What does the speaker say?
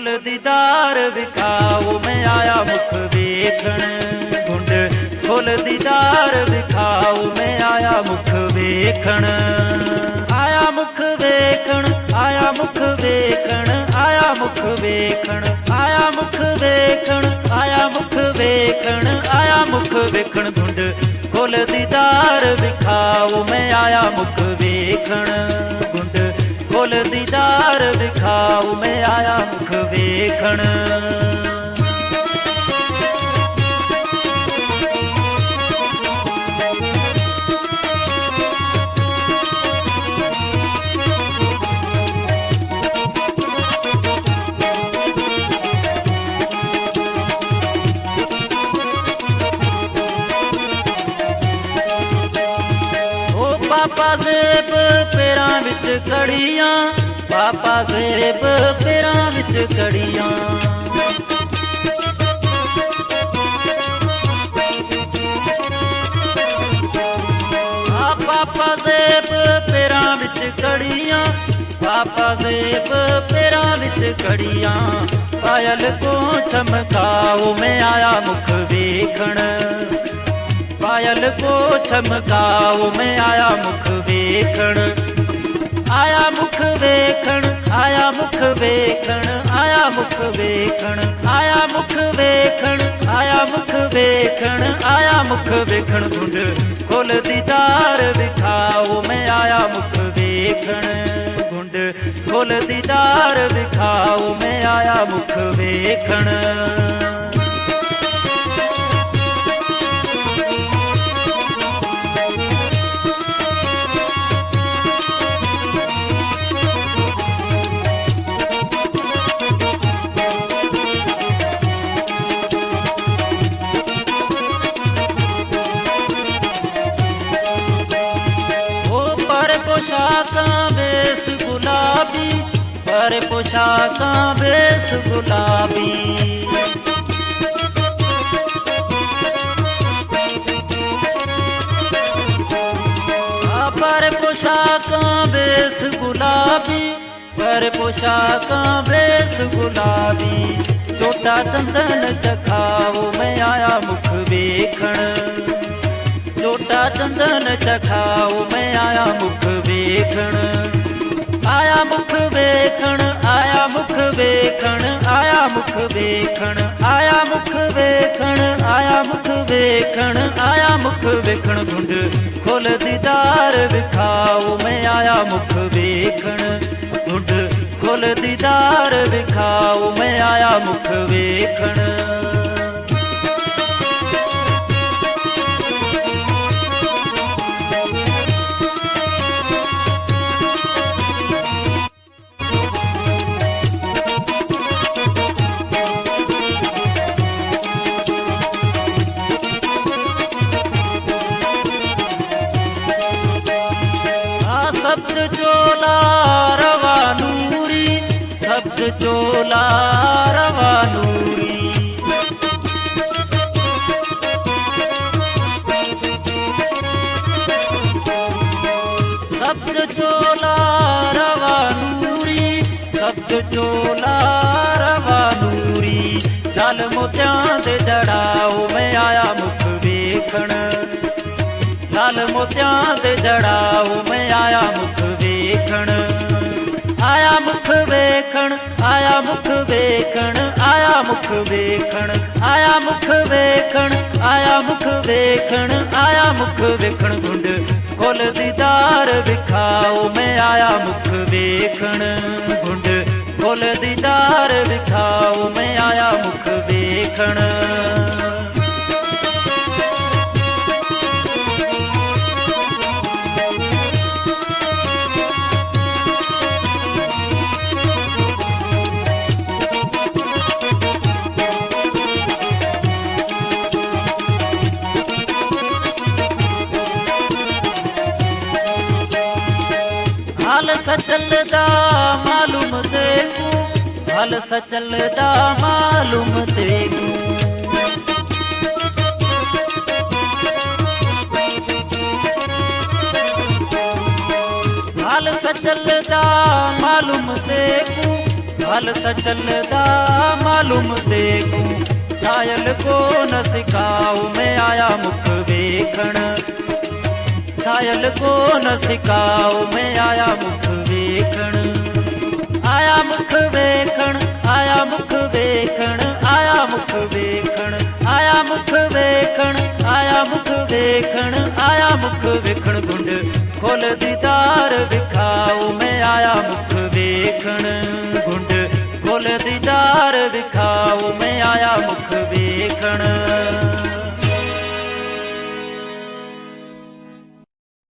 Full दीदार विखाओ मैं आया मुख वेखण घुंड फुल दीदार विखाओ मैं आया मुख वेखण आया मुख वेखण आया मुख वेखण आया मुख वेखण आया मुख वेखण आया मुख वेखण आया मुख वेखण घुंड फुल दीदार विखाओ मैं आया मुख वेखण घुंड फुल दीदार विखाओ मैं आया मुख वेखण पापा जेब पैरां विच कड़ियां पापा जेब पैरां विच कड़ियां पापा जेब पैरां विच कड़ियां पापा जेब पैरां विच कड़ियां पायल को चमकाओ मैं आया मुख वेखण पायल को चमकाओ मैं आया मुख वेखण आया मुख वेखण आया मुख वेखण आया मुख वेखण आया मुख वेखण आया मुख वेखण आया मुख वेखण घुंड फुल दीदार विखाओ मैं आया मुख वेखण घुंड फुल दीदार विखाओ मैं आया मुख वेखण पोशाकां बेस गुलाबी पर पोशाकां बेस गुलाबी पर पोशाकां बेस गुलाबी पर पोशाकां बेस गुलाबी चोटा चंदन चखाओ मैं आया मुख वेखण चोटा चंदन चखाओ मैं आया मुख वेखण आया मुख वेखण आया मुख वेखण आया मुख वेखण आया मुख वेखण आया मुख वेखण आया मुख वेखण घुंड फुल दीदार विखाओ मैं आया मुख वेखण घुंड फुल दीदार विखाओ मैं आया मुख वेखण सब्ज चोला रवा नूरी सब्ज चोला रवा नूरी सब्ज चोला रवा नूरी सब्ज चोला रवा नूरी लाल मोतियां दे जड़ाओ मैं आया मुख वेखण लाल मोतियां दे जड़ाओ मैं आया मुख वेखण आया मुख वेखण आया मुख वेखण आया मुख वेखण आया मुख वेखण आया मुख वेखण आया मुख वेखण घुंड फुल दीदार विखाओ मैं आया मुख वेखण घुंड फुल दीदार विखाओ मैं आया मुख वेखण हाल सचल दा मालूम तेकू हाल सचल दा मालूम तेकू हाल सचल दा मालूम तेकू हल सचलदा मालूम देखूं, सायल को न सिखाऊं मैं आया मुख वेखण, सायल को न सिखाऊं मैं आया मुख वेखण, आया मुख वेखण, आया मुख वेखण, आया मुख वेखण, आया मुख वेखण, आया मुख वेखण, आया मुख वेखण, गुंड खोल दीदार विखाऊं मैं आया मुख वेखण, गुंड खोल दीदार विखाऊं मैं आया मुख वेखण।